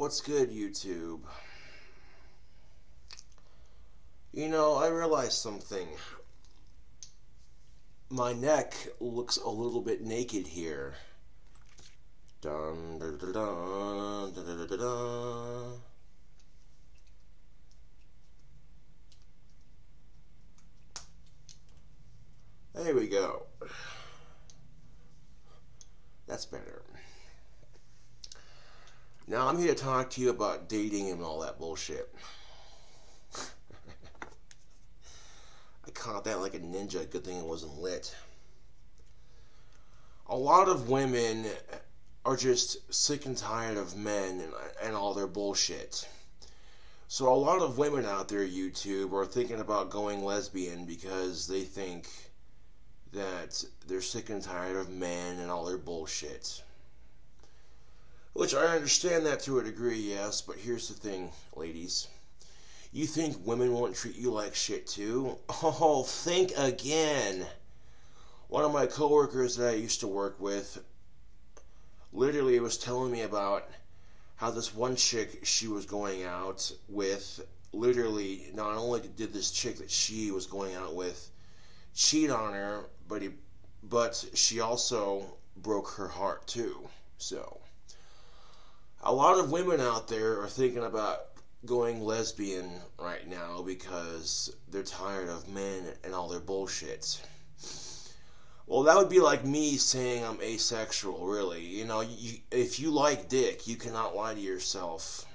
What's good, YouTube? You know, I realized something. My neck looks a little bit naked here. Dun, dun, dun, dun, dun, dun, dun, dun. There we go. That's better. Now I'm here to talk to you about dating and all that bullshit. I caught that like a ninja. Good thing it wasn't lit. A lot of women are just sick and tired of men and all their bullshit. So a lot of women out there, YouTube, are thinking about going lesbian because they think that they're sick and tired of men and all their bullshit. Which I understand that to a degree, yes, but here's the thing, ladies. You think women won't treat you like shit too? Oh, think again. One of my coworkers that I used to work with literally was telling me about how this one chick she was going out with, literally, not only did this chick that she was going out with cheat on her, but she also broke her heart too. So, a lot of women out there are thinking about going lesbian right now because they're tired of men and all their bullshit. Well, that would be like me saying I'm asexual, really. You know, if you like dick, you cannot lie to yourself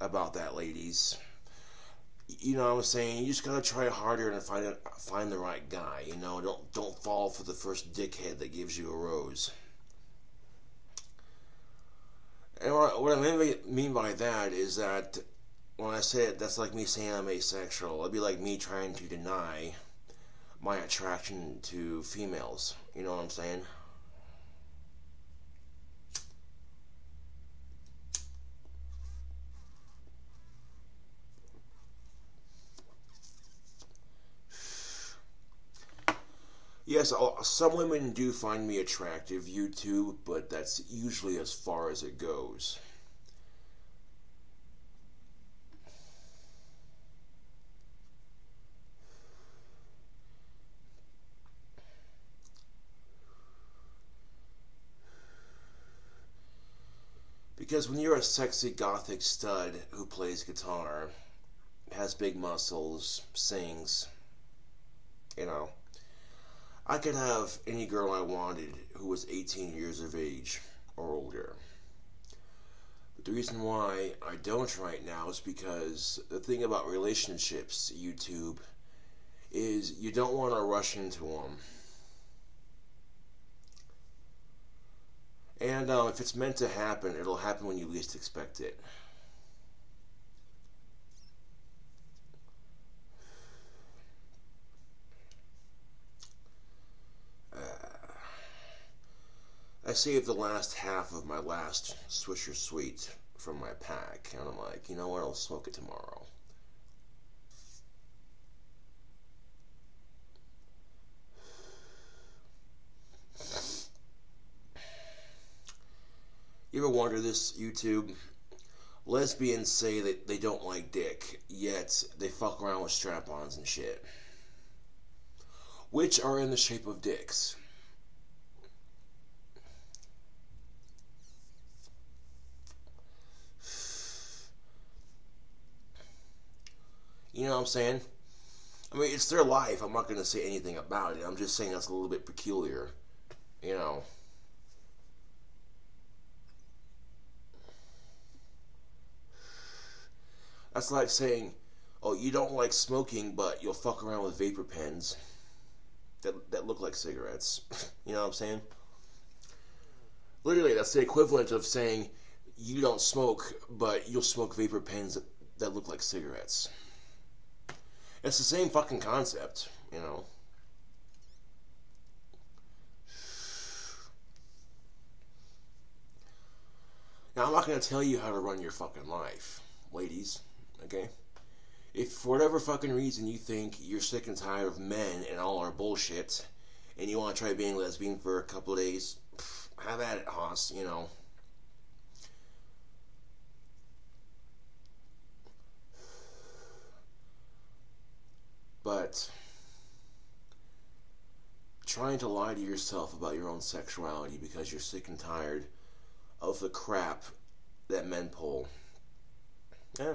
about that, ladies. You know what I'm saying? You just gotta try harder and find the right guy. You know, don't fall for the first dickhead that gives you a rose. And what I mean by that is that when I say it, that's like me saying I'm asexual. It'd be like me trying to deny my attraction to females. You know what I'm saying? Yes, some women do find me attractive, YouTube, but that's usually as far as it goes. Because when you're a sexy gothic stud who plays guitar, has big muscles, sings, you know, I could have any girl I wanted who was 18 years of age or older. But the reason why I don't right now is because the thing about relationships, YouTube, is you don't want to rush into them. And if it's meant to happen, it'll happen when you least expect it. I saved the last half of my last Swisher Sweet from my pack, and I'm like, you know what, I'll smoke it tomorrow. You ever wonder this, YouTube? Lesbians say that they don't like dick, yet they fuck around with strap-ons and shit, which are in the shape of dicks. You know what I'm saying? I mean, it's their life. I'm not going to say anything about it. I'm just saying that's a little bit peculiar. You know. That's like saying, oh, you don't like smoking, but you'll fuck around with vapor pens that look like cigarettes. You know what I'm saying? Literally, that's the equivalent of saying you don't smoke, but you'll smoke vapor pens that look like cigarettes. It's the same fucking concept, you know. Now, I'm not going to tell you how to run your fucking life, ladies, okay? If for whatever fucking reason you think you're sick and tired of men and all our bullshit, and you want to try being lesbian for a couple of days, have at it, Hoss, you know. But trying to lie to yourself about your own sexuality because you're sick and tired of the crap that men pull. Yeah.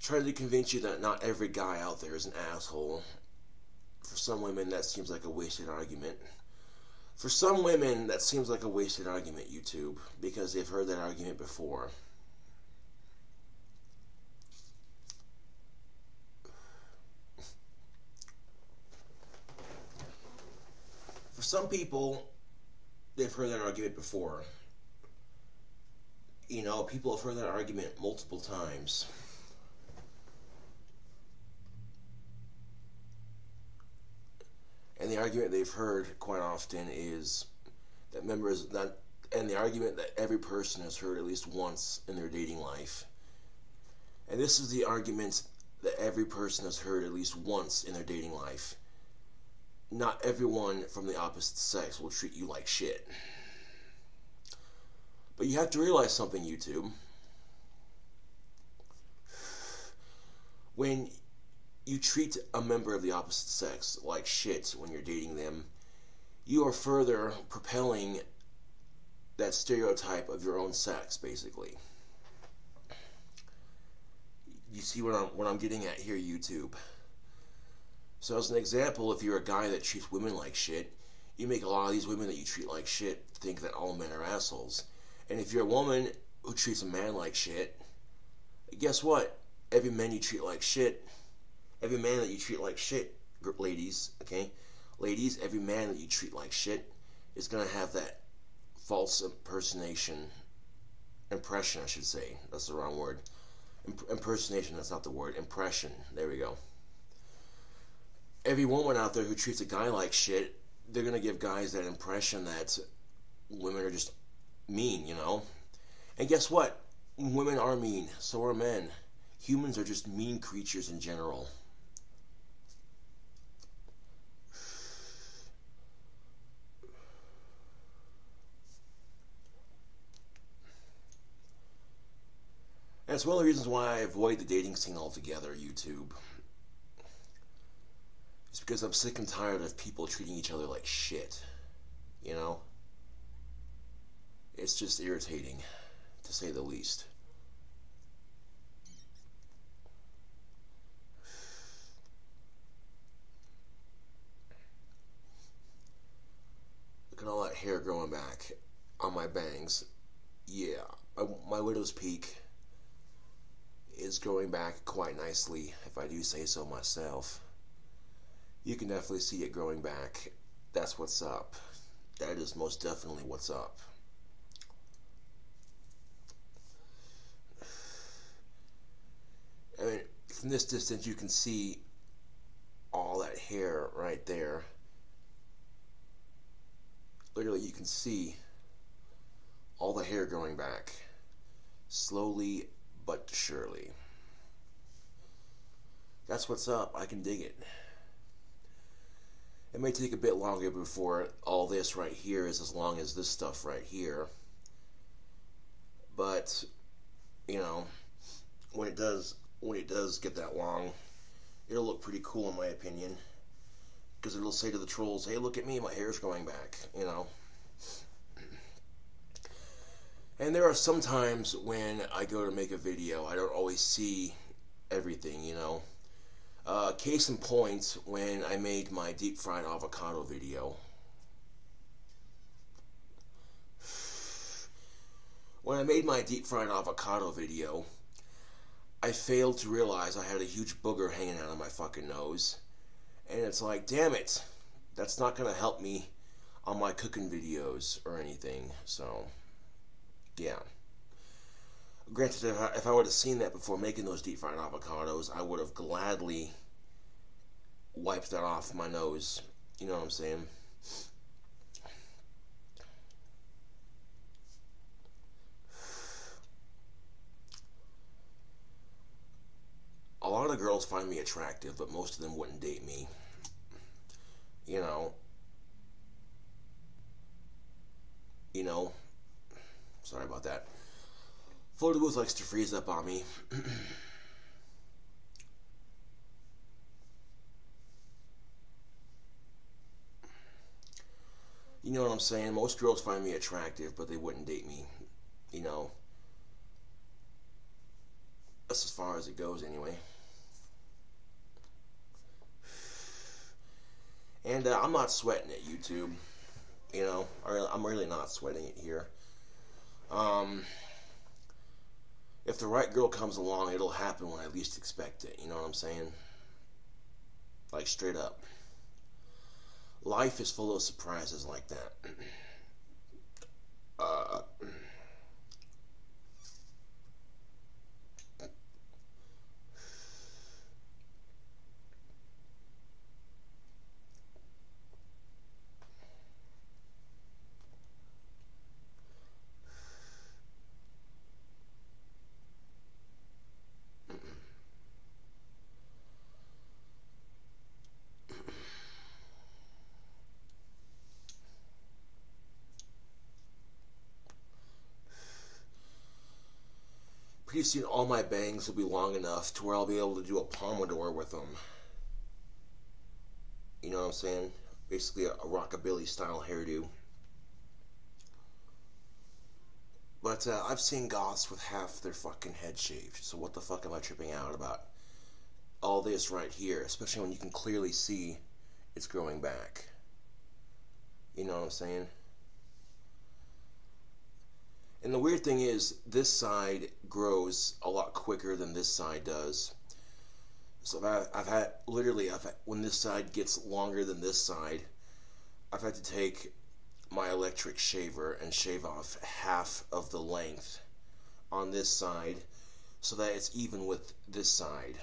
Trying to convince you that not every guy out there is an asshole. For some women, that seems like a wasted argument. For some women, that seems like a wasted argument, YouTube, because they've heard that argument before. For some people, they've heard that argument before. You know, people have heard that argument multiple times. And the argument they've heard quite often is that and the argument that every person has heard at least once in their dating life. And this is the argument that every person has heard at least once in their dating life. Not everyone from the opposite sex will treat you like shit. But you have to realize something, YouTube. When you treat a member of the opposite sex like shit when you're dating them, you are further propelling that stereotype of your own sex, basically. You see what I'm getting at here, YouTube? So as an example, if you're a guy that treats women like shit, you make a lot of these women that you treat like shit think that all men are assholes. And if you're a woman who treats a man like shit, guess what? Every man that you treat like shit, ladies, okay? Ladies, every man that you treat like shit is going to have that false impression, I should say. That's the wrong word. Impersonation, that's not the word. Impression. There we go. Every woman out there who treats a guy like shit, they're going to give guys that impression that women are just mean, you know? And guess what? Women are mean. So are men. Humans are just mean creatures in general. And it's one of the reasons why I avoid the dating scene altogether, YouTube. It's because I'm sick and tired of people treating each other like shit. You know? It's just irritating, to say the least. Look at all that hair growing back on my bangs. Yeah, my widow's peak is growing back quite nicely, if I do say so myself. You can definitely see it growing back. That's what's up. That is most definitely what's up. I mean, from this distance you can see all that hair right there. Literally, you can see all the hair growing back. Slowly but surely. That's what's up. I can dig it. It may take a bit longer before all this right here is as long as this stuff right here. But, you know, when it does get that long, it'll look pretty cool in my opinion. Because it'll say to the trolls, hey, look at me, my hair's growing back, you know. And there are some times when I go to make a video, I don't always see everything, you know. Case in point, when I made my deep fried avocado video. When I made my deep fried avocado video, I failed to realize I had a huge booger hanging out of my fucking nose. And it's like, damn it, that's not going to help me on my cooking videos or anything, so, yeah. Granted, if I would have seen that before making those deep fried avocados, I would have gladly wiped that off my nose, you know what I'm saying? A lot of girls find me attractive, but most of them wouldn't date me. You know, sorry about that. Florida Booth likes to freeze up on me. You know what I'm saying? Most girls find me attractive, but they wouldn't date me. You know, that's as far as it goes anyway. And I'm not sweating it, YouTube. You know, I'm really not sweating it here. If the right girl comes along, it'll happen when I least expect it. You know what I'm saying? Like, straight up. Life is full of surprises like that. uh, Pretty soon all my bangs will be long enough to where I'll be able to do a pompadour with them. You know what I'm saying? Basically a rockabilly style hairdo. But I've seen goths with half their fucking head shaved, so what the fuck am I tripping out about all this right here, especially when you can clearly see it's growing back. You know what I'm saying? And the weird thing is, this side grows a lot quicker than this side does. So when this side gets longer than this side, I've had to take my electric shaver and shave off half of the length on this side so that it's even with this side.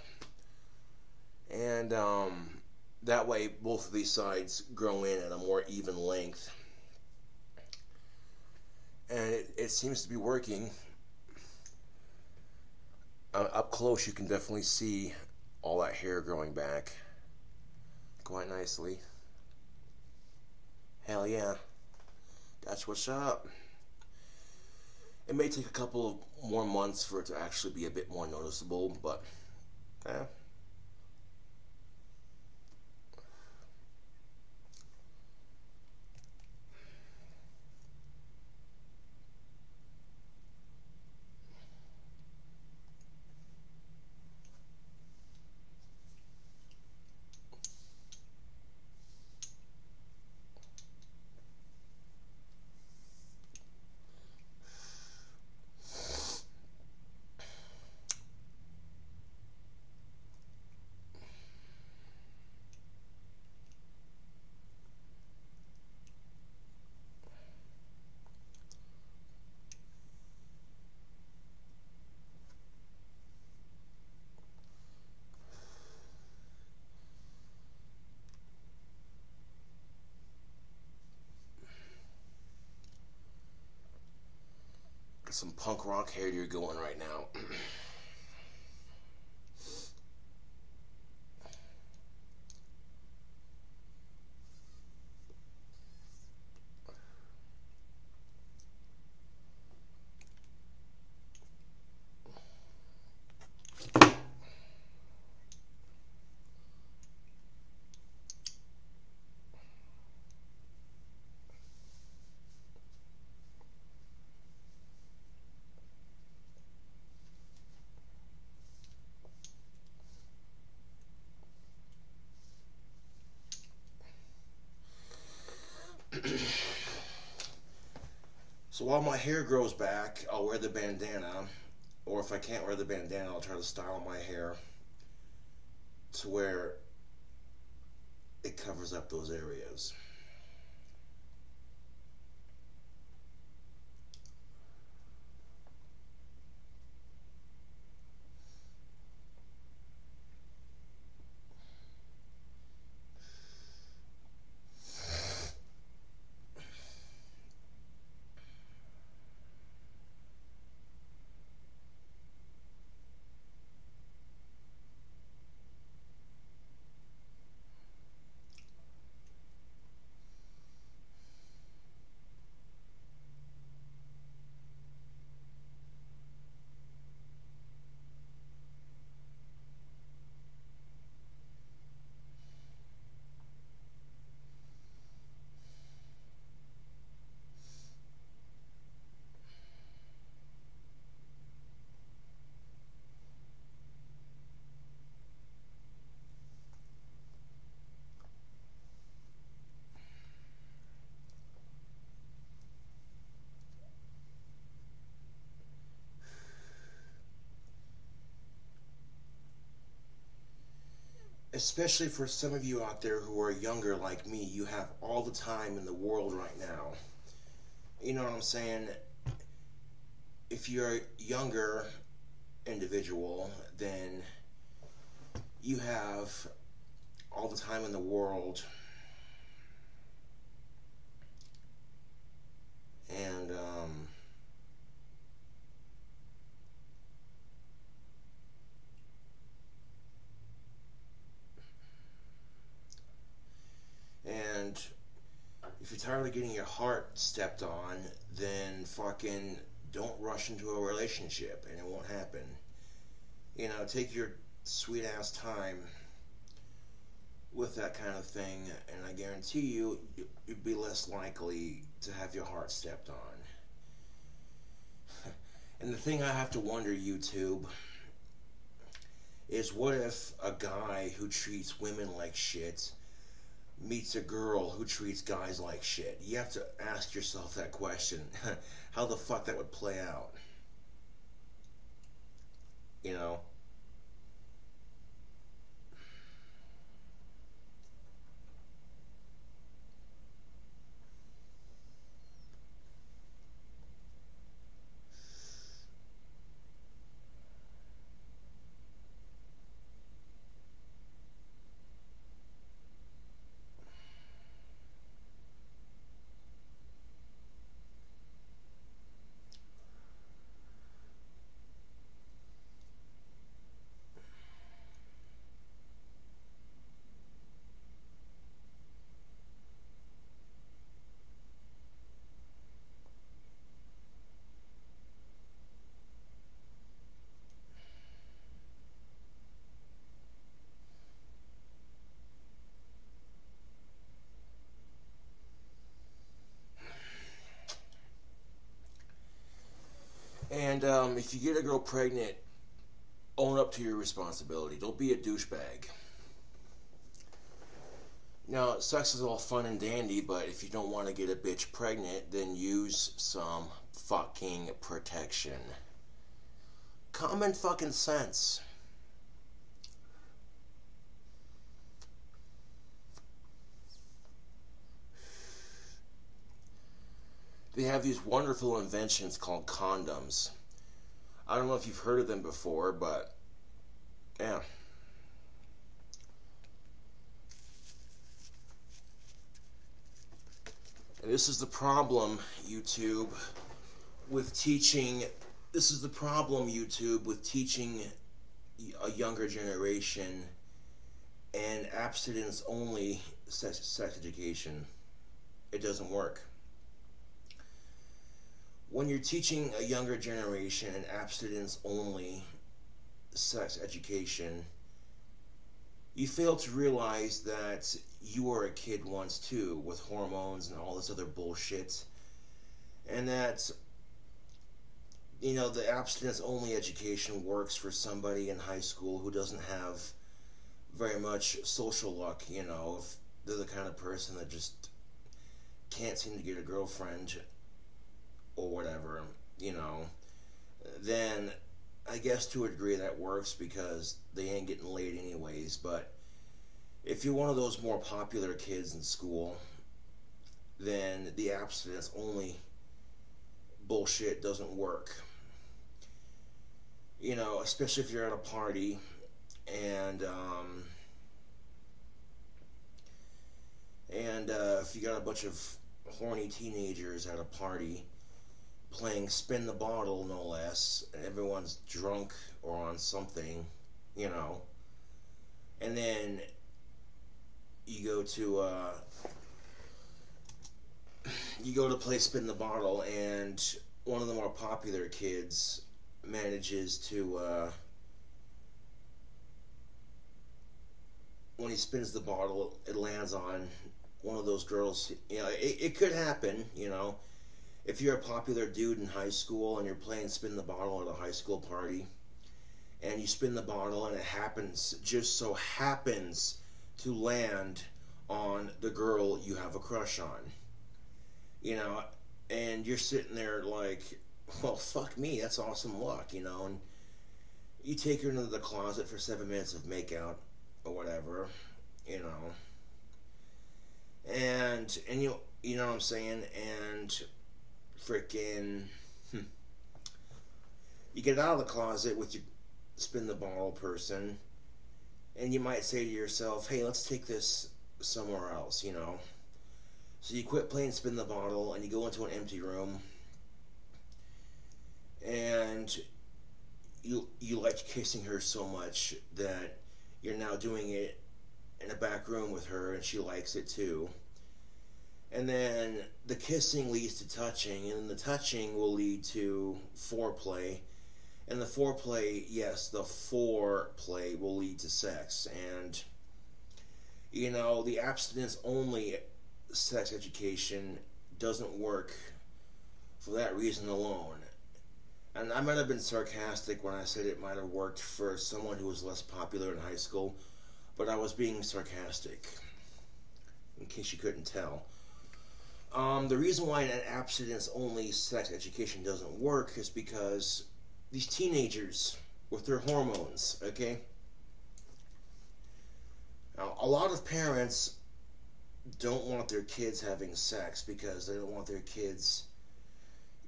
And that way both of these sides grow in at a more even length. And it seems to be working. Up close you can definitely see all that hair growing back quite nicely. Hell yeah. That's what's up. It may take a couple of more months for it to actually be a bit more noticeable, but got some punk rock hairdo going right now. So while my hair grows back, I'll wear the bandana, or if I can't wear the bandana, I'll try to style my hair to where it covers up those areas. especially for some of you out there who are younger like me, you have all the time in the world right now. You know what I'm saying? If you're a younger individual, then you have all the time in the world. And and if you're tired of getting your heart stepped on, then fucking don't rush into a relationship and it won't happen. You know, take your sweet ass time with that kind of thing, and I guarantee you, you'd be less likely to have your heart stepped on. And the thing I have to wonder, YouTube, is what if a guy who treats women like shit meets a girl who treats guys like shit? You have to ask yourself that question. How the fuck that would play out? You know? And if you get a girl pregnant, own up to your responsibility. Don't be a douchebag. Now, sex is all fun and dandy, but if you don't want to get a bitch pregnant, then use some fucking protection. Common fucking sense. They have these wonderful inventions called condoms. I don't know if you've heard of them before, but yeah. And this is the problem, YouTube, with teaching. This is the problem, YouTube, with teaching a younger generation and abstinence-only sex education. It doesn't work. When you're teaching a younger generation an abstinence-only sex education, you fail to realize that you were a kid once too, with hormones and all this other bullshit, and that, you know, the abstinence-only education works for somebody in high school who doesn't have very much social luck, you know, if they're the kind of person that just can't seem to get a girlfriend or whatever, you know, then I guess to a degree that works because they ain't getting laid anyways. But if you're one of those more popular kids in school, then the abstinence only bullshit doesn't work. You know, especially if you're at a party and if you got a bunch of horny teenagers at a party playing spin the bottle, no less, and everyone's drunk or on something, you know, and then you go to play spin the bottle, and one of the more popular kids manages to when he spins the bottle, it lands on one of those girls. You know, it could happen, you know. If you're a popular dude in high school and you're playing spin the bottle at a high school party, and you spin the bottle and it just so happens to land on the girl you have a crush on, you know, and you're sitting there like, well, fuck me, that's awesome luck, you know, and you take her into the closet for 7 minutes of makeout, or whatever, you know. And you know what I'm saying? And freaking you get out of the closet with your spin the bottle person, and you might say to yourself, hey, let's take this somewhere else, you know. So you quit playing spin the bottle and you go into an empty room, and you like kissing her so much that you're now doing it in a back room with her, and she likes it too. And then the kissing leads to touching, and the touching will lead to foreplay. And the foreplay, yes, the foreplay will lead to sex. And, you know, the abstinence only sex education doesn't work for that reason alone. And I might have been sarcastic when I said it might have worked for someone who was less popular in high school, but I was being sarcastic, in case you couldn't tell. The reason why an abstinence-only sex education doesn't work is because these teenagers with their hormones, okay? Now, a lot of parents don't want their kids having sex because they don't want their kids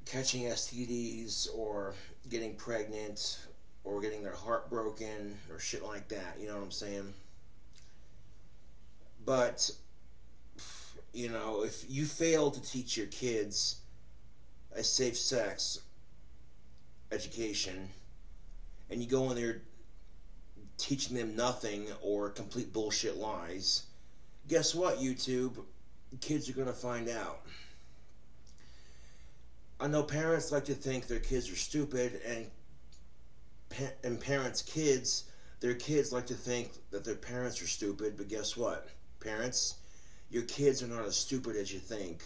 catching STDs or getting pregnant or getting their heart broken or shit like that, you know what I'm saying? But, you know, if you fail to teach your kids a safe sex education and you go in there teaching them nothing or complete bullshit lies, guess what, YouTube? Kids are going to find out. I know parents like to think their kids are stupid, and parents' kids, their kids like to think that their parents are stupid, but guess what? Parents, your kids are not as stupid as you think.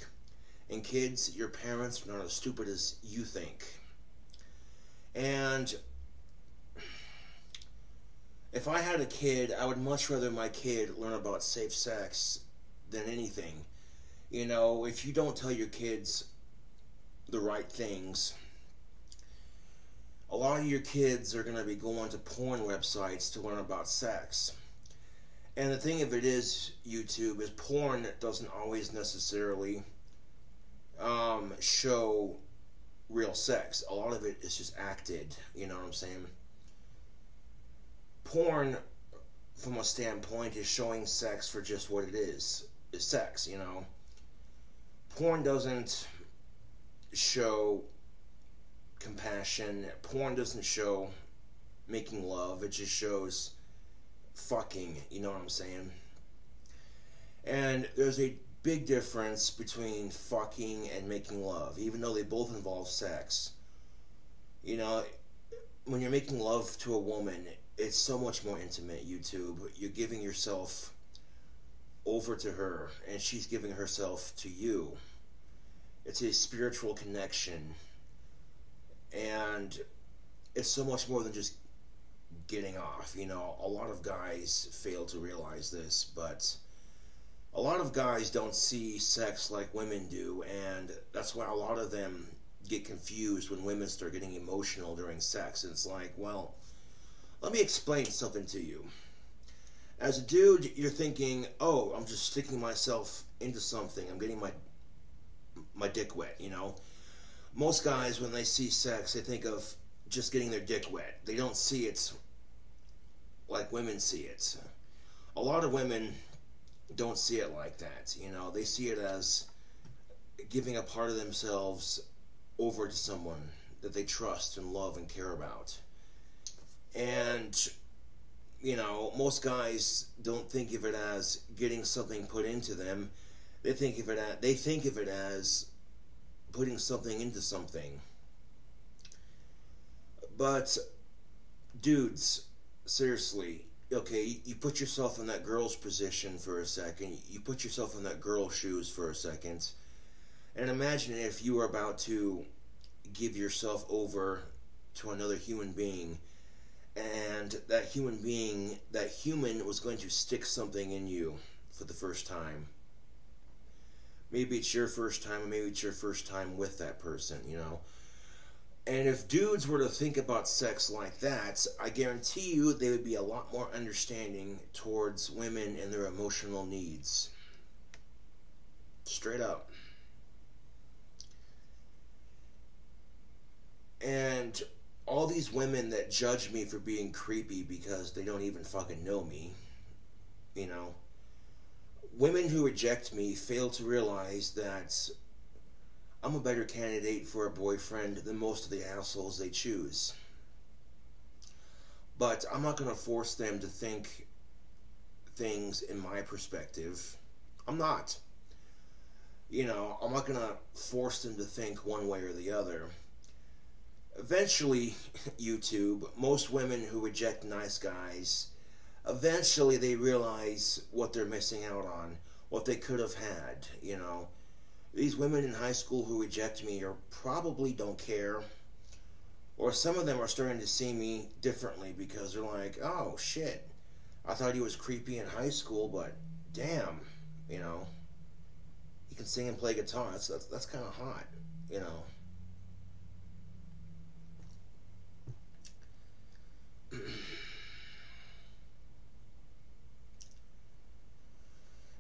And kids, your parents are not as stupid as you think. And if I had a kid, I would much rather my kid learn about safe sex than anything. You know, if you don't tell your kids the right things, a lot of your kids are going to be going to porn websites to learn about sex. And the thing of it is, YouTube, is porn doesn't always necessarily show real sex. A lot of it is just acted, you know what I'm saying? Porn, from a standpoint, is showing sex for just what it is sex, you know? Porn doesn't show compassion. Porn doesn't show making love. It just shows fucking, you know what I'm saying? And there's a big difference between fucking and making love, even though they both involve sex. You know, when you're making love to a woman, it's so much more intimate, YouTube. You're giving yourself over to her, and she's giving herself to you. It's a spiritual connection, and it's so much more than just getting off. You know, a lot of guys fail to realize this, but a lot of guys don't see sex like women do, and that's why a lot of them get confused when women start getting emotional during sex. And it's like, well, let me explain something to you. As a dude, you're thinking, oh, I'm just sticking myself into something. I'm getting my dick wet, you know. Most guys, when they see sex, they think of just getting their dick wet. They don't see it like women see it. A lot of women don't see it like that, you know. They see it as giving a part of themselves over to someone that they trust and love and care about. And, you know, most guys don't think of it as getting something put into them. They think of it as putting something into something. But dudes, seriously, okay, you put yourself in that girl's position for a second. You put yourself in that girl's shoes for a second. And imagine if you were about to give yourself over to another human being, and that human was going to stick something in you for the first time. Maybe it's your first time, or maybe it's your first time with that person, you know. And if dudes were to think about sex like that, I guarantee you they would be a lot more understanding towards women and their emotional needs. Straight up. And all these women that judge me for being creepy because they don't even fucking know me, you know, women who reject me fail to realize that I'm a better candidate for a boyfriend than most of the assholes they choose. But I'm not going to force them to think things in my perspective. I'm not. You know, I'm not going to force them to think one way or the other. Eventually, YouTube, most women who reject nice guys, eventually they realize what they're missing out on, what they could have had, you know. These women in high school who reject me or probably don't care, or some of them are starting to see me differently because they're like, oh shit, I thought he was creepy in high school, but damn, you know, he can sing and play guitar. That's kind of hot, you know.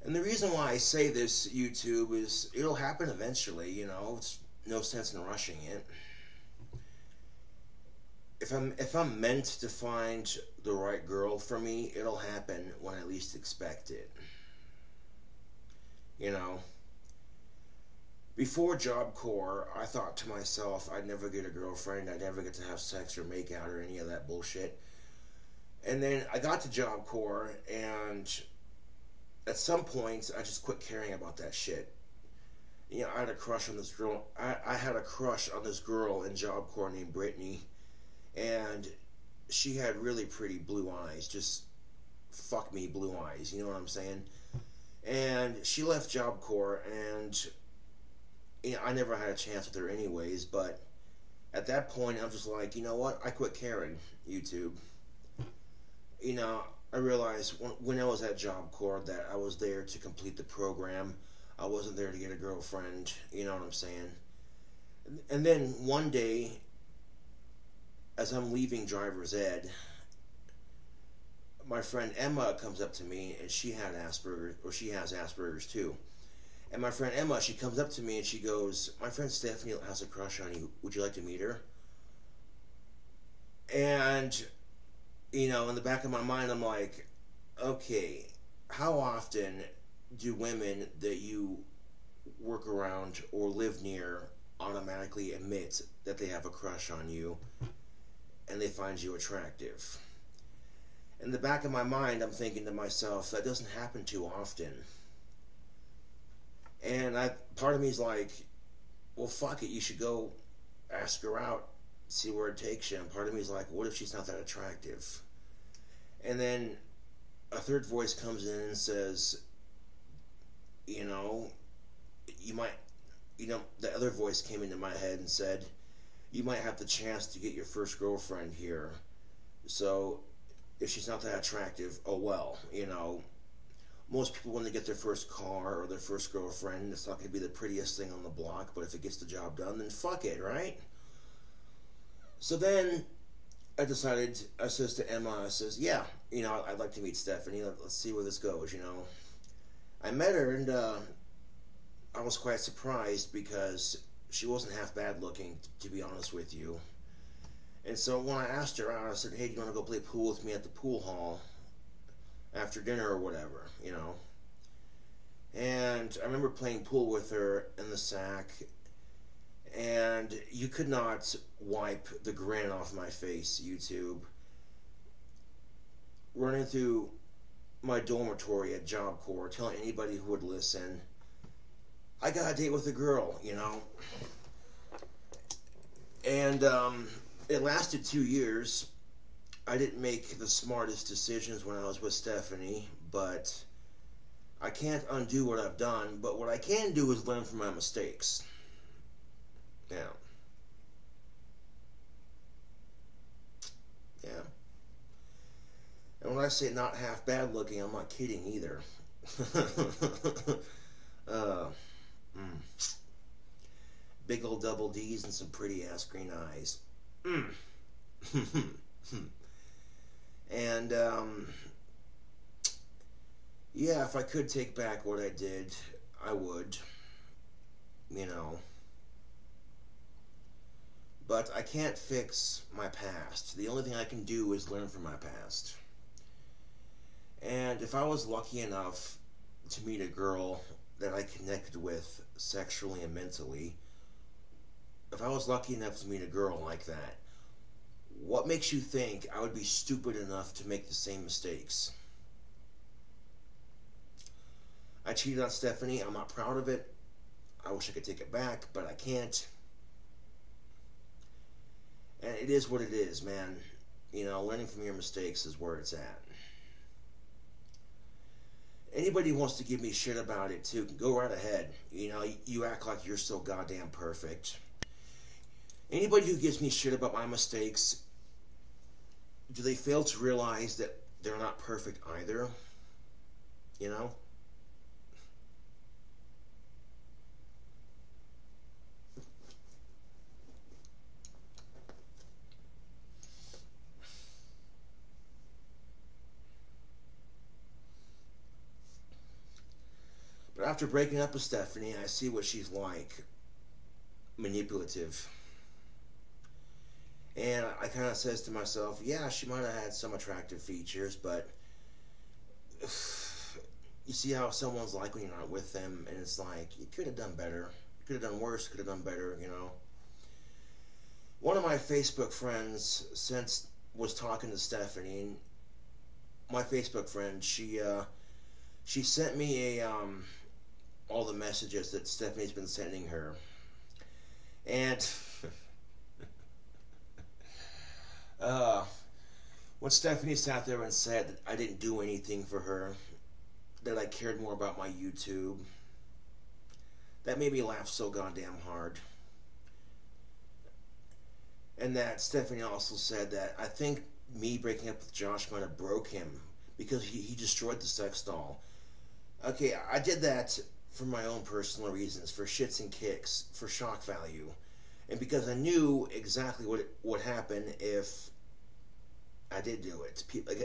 And the reason why I say this, YouTube, is it'll happen eventually, you know. It's no sense in rushing it. If I'm meant to find the right girl for me, it'll happen when I least expect it. You know. Before Job Corps, I thought to myself, I'd never get a girlfriend, I'd never get to have sex or make out or any of that bullshit. And then I got to Job Corps, and at some point, I just quit caring about that shit. You know, I had a crush on this girl. I had a crush on this girl in Job Corps named Brittany, and she had really pretty blue eyes. Just fuck me, blue eyes. You know what I'm saying? And she left Job Corps, and you know, I never had a chance with her anyways. But at that point, I'm just like, you know what? I quit caring, YouTube. You know, I realized when I was at Job Corps that I was there to complete the program. I wasn't there to get a girlfriend, you know what I'm saying? And then one day, as I'm leaving driver's ed, my friend Emma comes up to me, and she had Asperger's, or she has Asperger's too. And my friend Emma, she comes up to me and she goes, my friend Stephanie has a crush on you. Would you like to meet her? And you know, in the back of my mind, I'm like, okay, how often do women that you work around or live near automatically admit that they have a crush on you and they find you attractive? In the back of my mind, I'm thinking to myself, that doesn't happen too often. And part of me is like, well, fuck it, you should go ask her out, see where it takes you. And part of me is like, what if she's not that attractive? And then a third voice comes in and says, you know, the other voice came into my head and said, you might have the chance to get your first girlfriend here. So if she's not that attractive, oh well, you know. Most people, when they get their first car or their first girlfriend, it's not going to be the prettiest thing on the block, but if it gets the job done, then fuck it, right? So then I decided, I says to Emma, I says, yeah, you know, I'd like to meet Stephanie. Let's see where this goes, you know. I met her, and I was quite surprised because she wasn't half bad looking, to be honest with you. And so when I asked her out, I said, hey, do you want to go play pool with me at the pool hall after dinner or whatever, you know. And I remember playing pool with her in the sack, and you could not wipe the grin off my face, YouTube. Running through my dormitory at Job Corps, telling anybody who would listen, I got a date with a girl, you know. And it lasted 2 years. I didn't make the smartest decisions when I was with Stephanie, but I can't undo what I've done. But what I can do is learn from my mistakes. Yeah. Yeah. And when I say not half bad looking, I'm not kidding either. big old double D's, and some pretty ass green eyes. And, yeah, if I could take back what I did, I would, you know. But I can't fix my past. The only thing I can do is learn from my past. And if I was lucky enough to meet a girl that I connected with sexually and mentally, if I was lucky enough to meet a girl like that, what makes you think I would be stupid enough to make the same mistakes? I cheated on Stephanie. I'm not proud of it. I wish I could take it back, but I can't. And it is what it is, man. You know, learning from your mistakes is where it's at. Anybody who wants to give me shit about it, too, can go right ahead. You know, you act like you're so goddamn perfect. Anybody who gives me shit about my mistakes, do they fail to realize that they're not perfect either? You know? But after breaking up with Stephanie, I see what she's like. Manipulative. And I kind of says to myself, yeah, she might have had some attractive features, but you see how someone's like when you're not with them, and it's like, you could have done better. You could have done worse, could have done better, you know. One of my Facebook friends was talking to Stephanie, and my Facebook friend, she sent me all the messages that Stephanie's been sending her. And when Stephanie sat there and said that I didn't do anything for her, that I cared more about my YouTube, that made me laugh so goddamn hard. And that Stephanie also said that I think me breaking up with Josh might have broke him because he destroyed the sex doll. Okay, I did that for my own personal reasons, for shits and kicks, for shock value, and because I knew exactly what would happen if I did do it.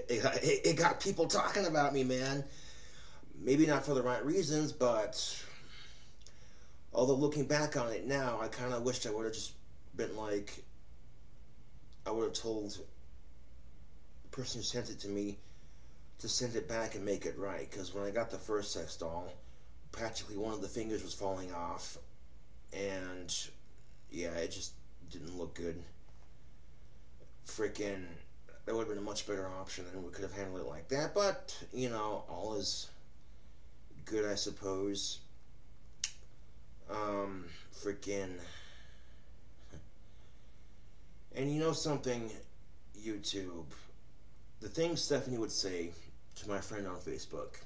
It got people talking about me, man. Maybe not for the right reasons, but although looking back on it now, I kind of wished I would have just been like, I would have told the person who sent it to me to send it back and make it right, because when I got the first sex doll, practically one of the fingers was falling off, and yeah, it just didn't look good. Freaking, that would have been a much better option, and we could have handled it like that, but, you know, all is good, I suppose. Freaking, and you know something, YouTube, the things Stephanie would say to my friend on Facebook,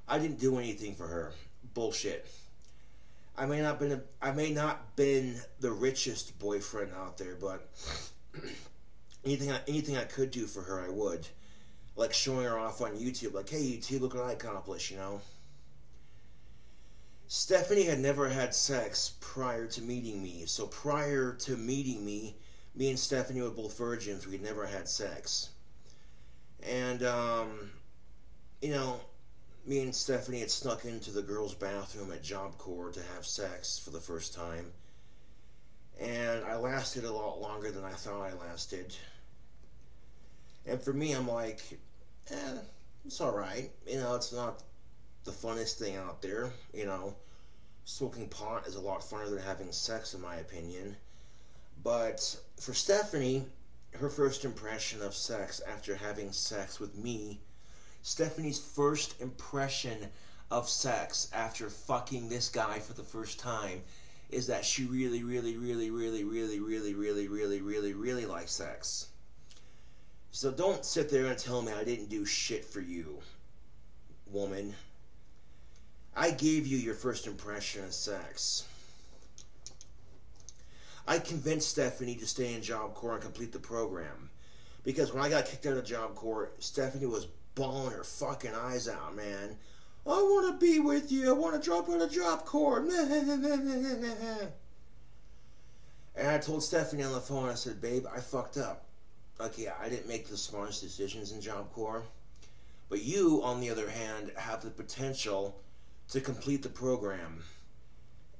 I didn't do anything for her. Bullshit. I may not been the richest boyfriend out there, but anything I could do for her, I would. Like showing her off on YouTube, like, hey YouTube, look what I accomplished, you know. Stephanie had never had sex prior to meeting me, so prior to meeting me and Stephanie were both virgins. We had never had sex, and you know, me and Stephanie had snuck into the girls' bathroom at Job Corps to have sex for the first time. And I lasted a lot longer than I thought I lasted. And for me, I'm like, it's alright. You know, it's not the funnest thing out there. You know, smoking pot is a lot funner than having sex, in my opinion. But for Stephanie, her first impression of sex after having sex with me, Stephanie's first impression of sex after fucking this guy for the first time is that she really likes sex. So don't sit there and tell me I didn't do shit for you, woman. I gave you your first impression of sex. I convinced Stephanie to stay in Job Corps and complete the program. Because when I got kicked out of Job Corps, Stephanie was bawling her fucking eyes out, man. I want to be with you. I want to drop on a drop core. And I told Stephanie on the phone, I said, babe, I fucked up. Okay, I didn't make the smartest decisions in Job Corps. But you, on the other hand, have the potential to complete the program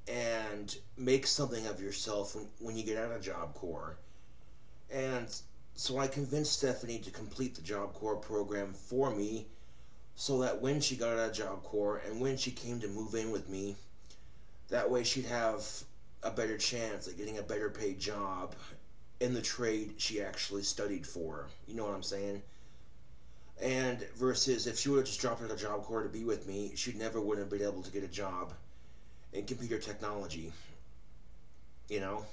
and make something of yourself when you get out of Job Corps. And so I convinced Stephanie to complete the Job Corps program for me so that when she got out of Job Corps and when she came to move in with me, that way she'd have a better chance at getting a better paid job in the trade she actually studied for. You know what I'm saying? And versus if she would have just dropped out of Job Corps to be with me, she never would have been able to get a job in computer technology. You know?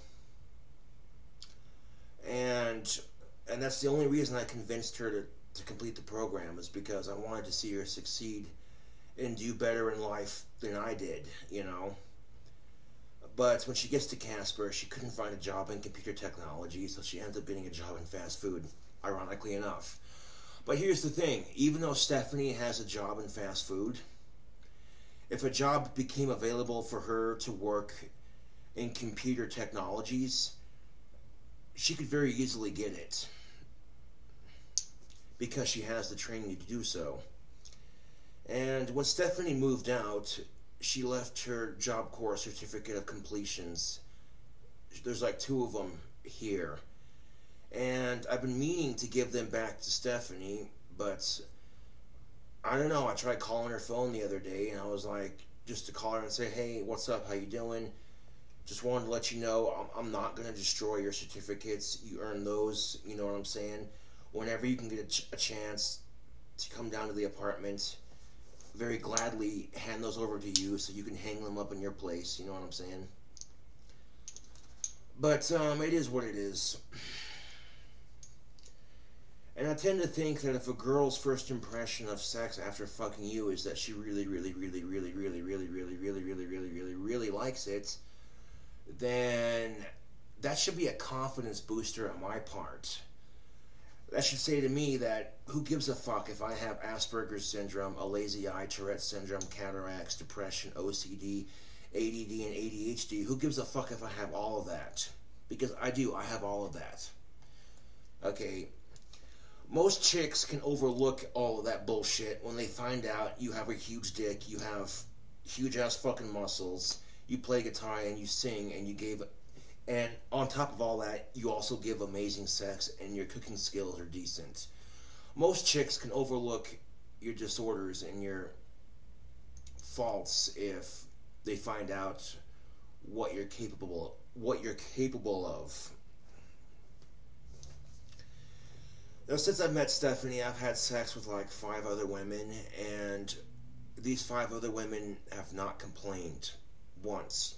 And that's the only reason I convinced her to complete the program, is because I wanted to see her succeed and do better in life than I did, you know? But when she gets to Casper, she couldn't find a job in computer technology, so she ended up getting a job in fast food, ironically enough. But here's the thing, even though Stephanie has a job in fast food, if a job became available for her to work in computer technologies, she could very easily get it because she has the training to do so. And when Stephanie moved out, she left her Job Corps certificate of completions. There's like 2 of them here. And I've been meaning to give them back to Stephanie, but I don't know. I tried calling her phone the other day, and I was like, just to call her and say, hey, what's up? How you doing? Just wanted to let you know I'm not going to destroy your certificates. You earn those, you know what I'm saying? Whenever you can get a chance to come down to the apartment, very gladly hand those over to you so you can hang them up in your place, you know what I'm saying? But it is what it is. And I tend to think that if a girl's first impression of sex after fucking you is that she really likes it, then that should be a confidence booster on my part. That should say to me that who gives a fuck if I have Asperger's syndrome, a lazy eye, Tourette's syndrome, cataracts, depression, OCD, ADD, and ADHD. Who gives a fuck if I have all of that? Because I do. I have all of that. Okay. Most chicks can overlook all of that bullshit when they find out you have a huge dick, you have huge ass fucking muscles, you play guitar and you sing and you gave, and on top of all that, you also give amazing sex and your cooking skills are decent. Most chicks can overlook your disorders and your faults if they find out what you're capable of. Now, since I've met Stephanie, I've had sex with like 5 other women, and these 5 other women have not complained once.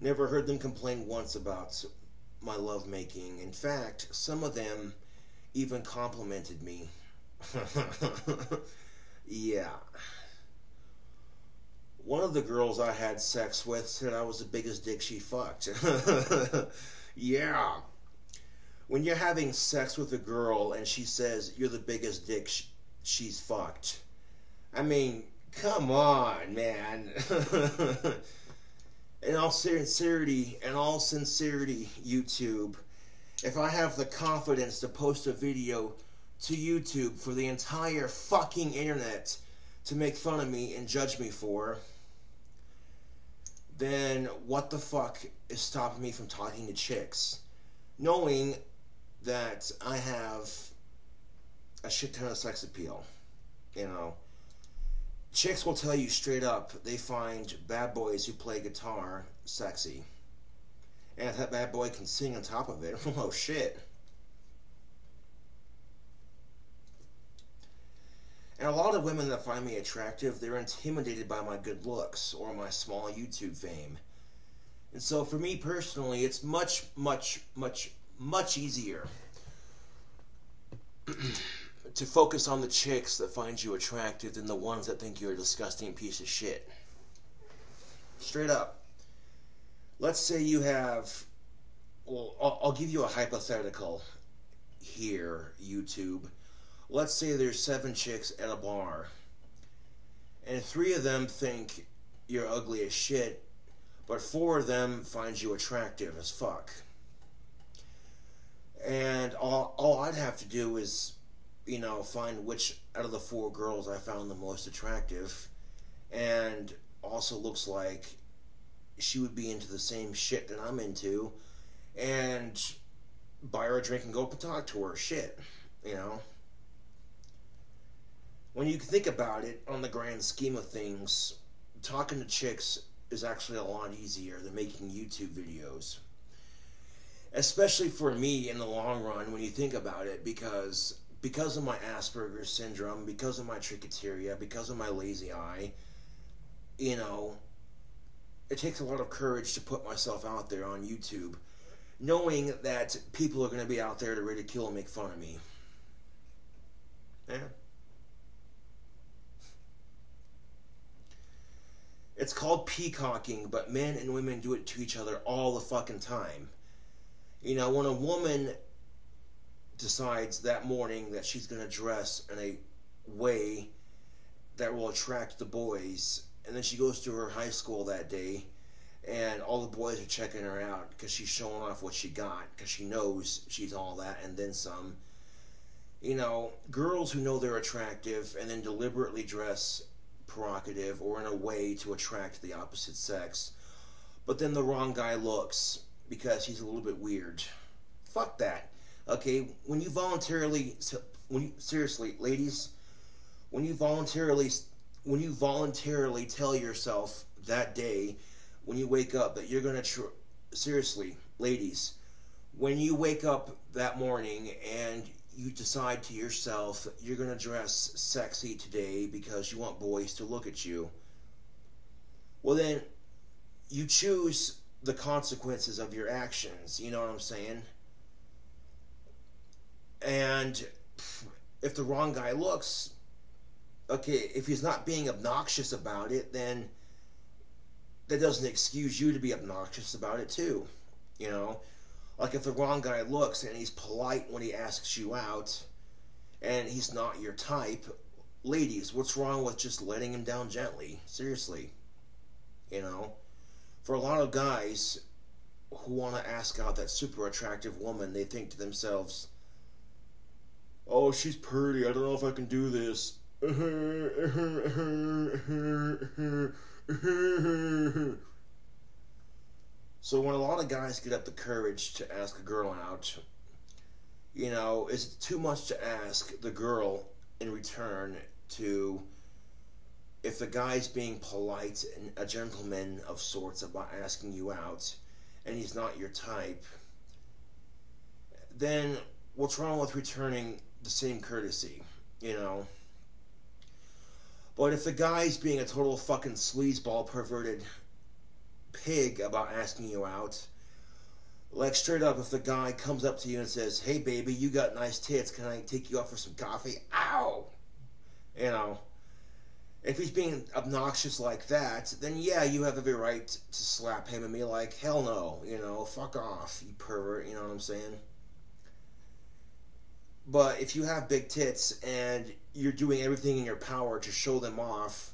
Never heard them complain once about my lovemaking. In fact, some of them even complimented me. Yeah. One of the girls I had sex with said I was the biggest dick she fucked. Yeah. When you're having sex with a girl and she says you're the biggest dick she's fucked, I mean, come on, man. In all sincerity, YouTube, if I have the confidence to post a video to YouTube for the entire fucking internet to make fun of me and judge me for, then what the fuck is stopping me from talking to chicks? Knowing that I have a shit ton of sex appeal, you know. Chicks will tell you straight up they find bad boys who play guitar sexy. And if that bad boy can sing on top of it, oh shit. And a lot of women that find me attractive, they're intimidated by my good looks or my small YouTube fame. And so for me personally, it's much easier to focus on the chicks that find you attractive than the ones that think you're a disgusting piece of shit. Straight up. Let's say you have, well, I'll give you a hypothetical here, YouTube. Let's say there's 7 chicks at a bar, and 3 of them think you're ugly as shit, but 4 of them find you attractive as fuck. And all I'd have to do is, find which out of the 4 girls I found the most attractive, and also looks like she would be into the same shit that I'm into, and buy her a drink and go up and talk to her. Shit, When you think about it, on the grand scheme of things, talking to chicks is actually a lot easier than making YouTube videos. Especially for me in the long run, when you think about it, because of my Asperger's syndrome, because of my trichoteria, because of my lazy eye, it takes a lot of courage to put myself out there on YouTube, knowing that people are going to be out there to ridicule and make fun of me. Yeah. It's called peacocking, but men and women do it to each other all the fucking time. When a woman decides that morning that she's going to dress in a way that will attract the boys, and then she goes to her high school that day, and all the boys are checking her out because she's showing off what she got, because she knows she's all that and then some. Girls who know they're attractive and then deliberately dress provocative or in a way to attract the opposite sex, but then the wrong guy looks because he's a little bit weird. Fuck that. Okay, seriously, ladies, when you voluntarily tell yourself that day, when you wake up, that you're gonna seriously, ladies, when you wake up that morning and you decide to yourself you're gonna dress sexy today because you want boys to look at you, well then, you choose the consequences of your actions, you know what I'm saying? And if the wrong guy looks, okay, if he's not being obnoxious about it, then that doesn't excuse you to be obnoxious about it too, Like if the wrong guy looks and he's polite when he asks you out, and he's not your type, ladies, what's wrong with just letting him down gently? Seriously, For a lot of guys who want to ask out that super attractive woman, they think to themselves, oh, she's pretty, I don't know if I can do this. So when a lot of guys get up the courage to ask a girl out, is it too much to ask the girl in return to, if the guy's being polite and a gentleman of sorts about asking you out, and he's not your type, then what's wrong with returning the same courtesy, But if the guy's being a total fucking sleazeball, perverted pig about asking you out, like straight up, if the guy comes up to you and says, hey baby, you got nice tits, can I take you out for some coffee? Ow! If he's being obnoxious like that, then yeah, you have every right to slap him and be like, hell no, fuck off, you pervert, you know what I'm saying? But if you have big tits and you're doing everything in your power to show them off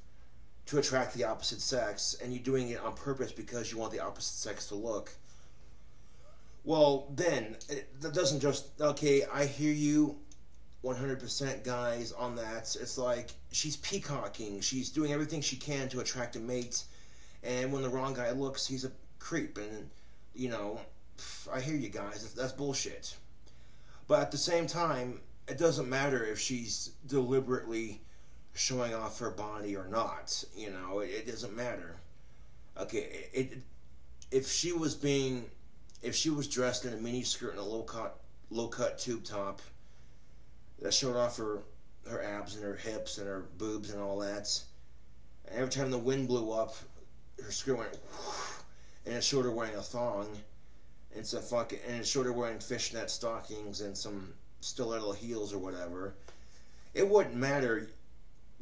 to attract the opposite sex, and you're doing it on purpose because you want the opposite sex to look, well, then, that doesn't just, okay, I hear you 100% guys on that. It's like, she's peacocking, she's doing everything she can to attract a mate, and when the wrong guy looks, he's a creep, and, I hear you guys, that's bullshit. But at the same time, it doesn't matter if she's deliberately showing off her body or not. It doesn't matter. Okay, if she was dressed in a mini skirt and a low cut tube top that showed off her abs and her hips and her boobs and all that, and every time the wind blew up, her skirt went whoosh, and it showed her wearing a thong. And it showed her wearing fishnet stockings and some stiletto heels or whatever. It wouldn't matter,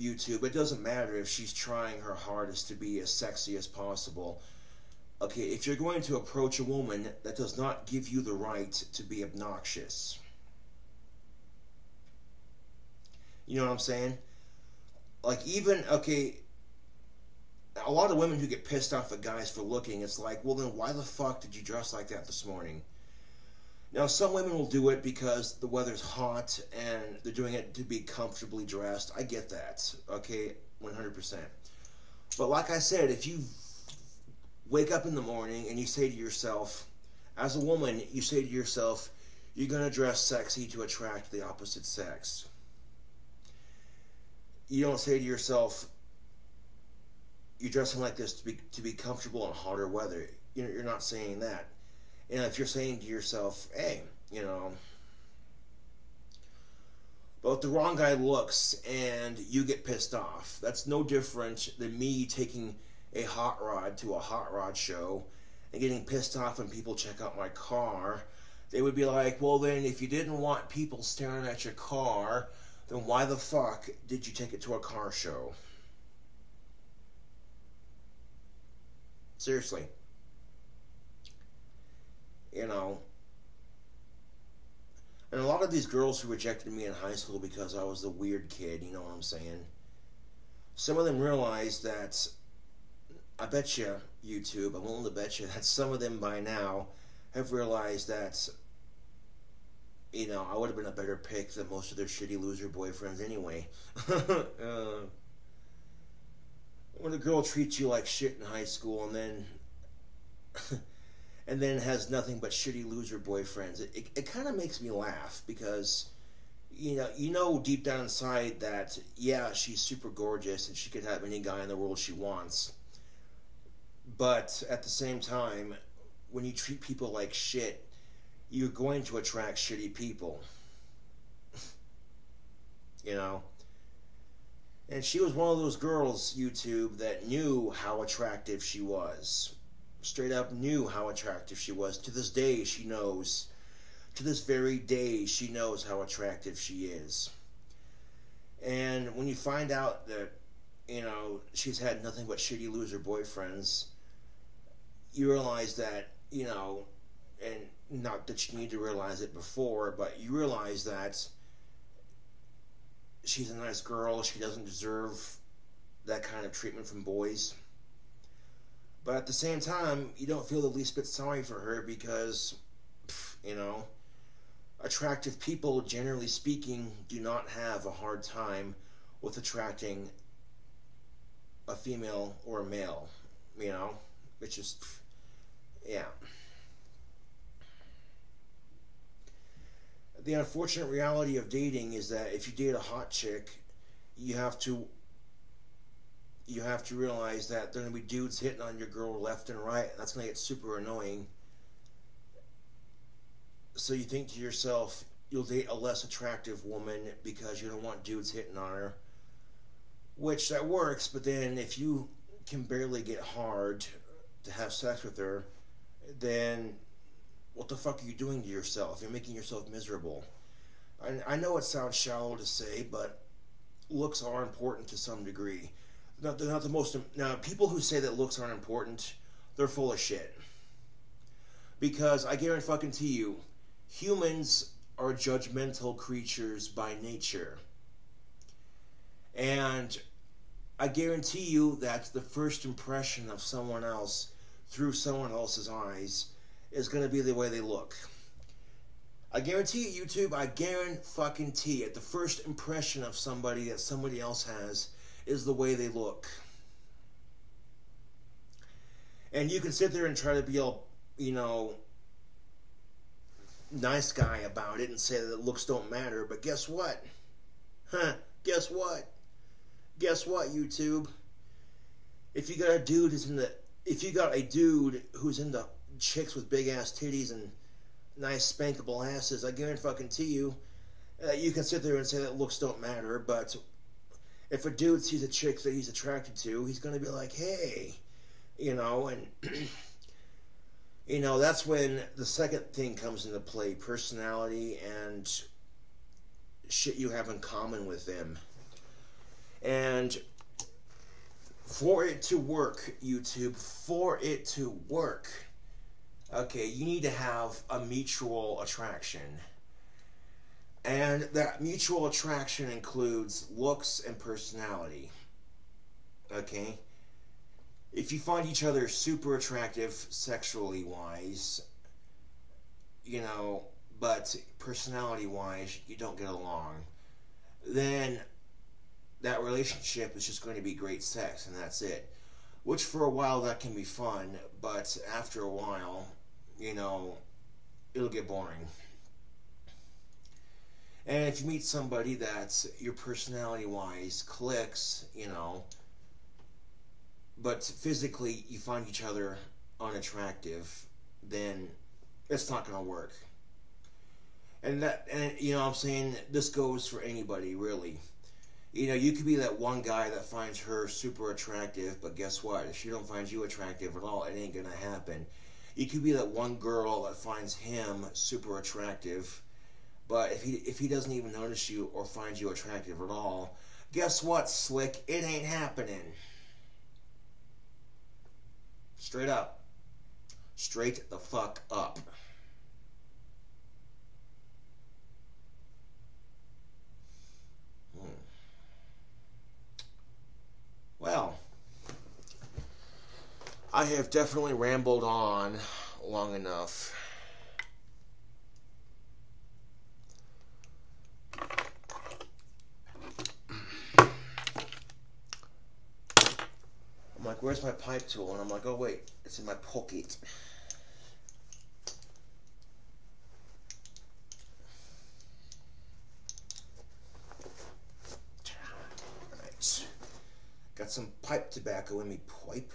YouTube. It doesn't matter if she's trying her hardest to be as sexy as possible. Okay, if you're going to approach a woman, that does not give you the right to be obnoxious. You know what I'm saying? Like, even, okay, A lot of women who get pissed off at guys for looking, it's like, well, then why the fuck did you dress like that this morning? Now, some women will do it because the weather's hot and they're doing it to be comfortably dressed. I get that, okay, 100%. But like I said, if you wake up in the morning and you say to yourself, as a woman, you say to yourself, you're going to dress sexy to attract the opposite sex. You don't say to yourself, you're dressing like this to be comfortable in hotter weather. You're not saying that. And if you're saying to yourself, hey, you know, but if the wrong guy looks and you get pissed off, that's no different than me taking a hot rod to a hot rod show and getting pissed off when people check out my car. They would be like, well then, if you didn't want people staring at your car, then why the fuck did you take it to a car show? Seriously. You know. And a lot of these girls who rejected me in high school because I was the weird kid, you know what I'm saying? Some of them realized that, I bet you, YouTube, I'm willing to bet you that some of them by now have realized that, you know, I would have been a better pick than most of their shitty loser boyfriends anyway. When a girl treats you like shit in high school and then has nothing but shitty loser boyfriends, it kind of makes me laugh because, you know deep down inside that, yeah, she's super gorgeous and she could have any guy in the world she wants. But at the same time, when you treat people like shit, you're going to attract shitty people. You know? And she was one of those girls, YouTube, that knew how attractive she was. Straight up knew how attractive she was. To this day, she knows. To this very day, she knows how attractive she is. And when you find out that, you know, she's had nothing but shitty loser boyfriends, you realize that, you know, and not that you need to realize it before, but you realize that she's a nice girl, she doesn't deserve that kind of treatment from boys. But at the same time, you don't feel the least bit sorry for her because, you know, attractive people, generally speaking, do not have a hard time with attracting a female or a male, you know? It's just, yeah. The unfortunate reality of dating is that if you date a hot chick, you have to realize that there are going to be dudes hitting on your girl left and right, and that's going to get super annoying. So you think to yourself, you'll date a less attractive woman because you don't want dudes hitting on her. Which, that works, but then if you can barely get hard to have sex with her, then what the fuck are you doing to yourself? You're making yourself miserable. I know it sounds shallow to say, but looks are important to some degree. They're not the most. Now, people who say that looks aren't important, they're full of shit. Because I guarantee you, humans are judgmental creatures by nature. And I guarantee you that the first impression of someone else through someone else's eyes is going to be the way they look. I guarantee you, YouTube, I guarantee it, the first impression of somebody that somebody else has is the way they look. And you can sit there and try to be all, you know, nice guy about it and say that looks don't matter, but guess what? Guess what? Guess what, YouTube? If you got a dude who's into chicks with big ass titties and nice spankable asses, I guarantee you, you can sit there and say that looks don't matter, but if a dude sees a chick that he's attracted to, he's going to be like, hey, you know, and, you know, that's when the second thing comes into play, personality and shit you have in common with them. And for it to work, YouTube, for it to work, okay, you need to have a mutual attraction. And that mutual attraction includes looks and personality. Okay? if you find each other super attractive sexually wise, you know, but personality wise you don't get along, then that relationship is just going to be great sex and that's it. Which for a while that can be fun, but after a while, you know, it'll get boring. And if you meet somebody that your personality wise clicks, you know, but physically you find each other unattractive, then it's not going to work. And you know what I'm saying, this goes for anybody really. You know, you could be that one guy that finds her super attractive, but guess what? If she don't find you attractive at all, it ain't gonna happen. You could be that one girl that finds him super attractive, but if he doesn't even notice you or find you attractive at all, guess what, slick? It ain't happening. Straight up. Straight the fuck up. Well, I have definitely rambled on long enough. I'm like, where's my pipe tool? And I'm like, oh wait, it's in my pocket. Alright. Got some pipe tobacco in me pipe.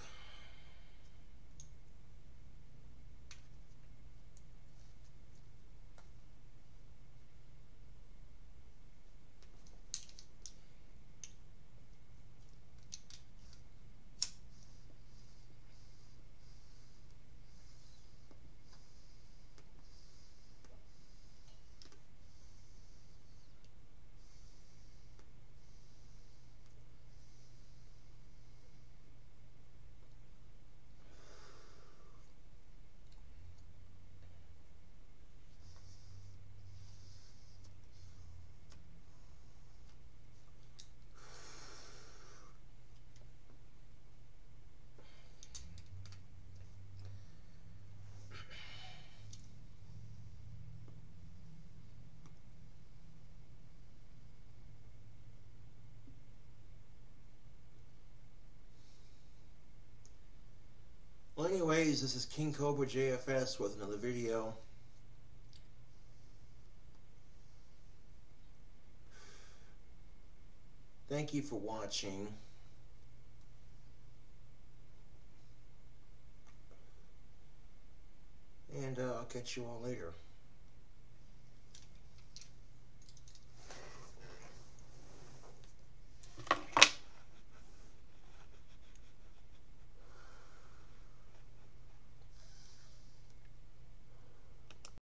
Well, anyways, this is King Cobra JFS with another video. Thank you for watching. And I'll catch you all later.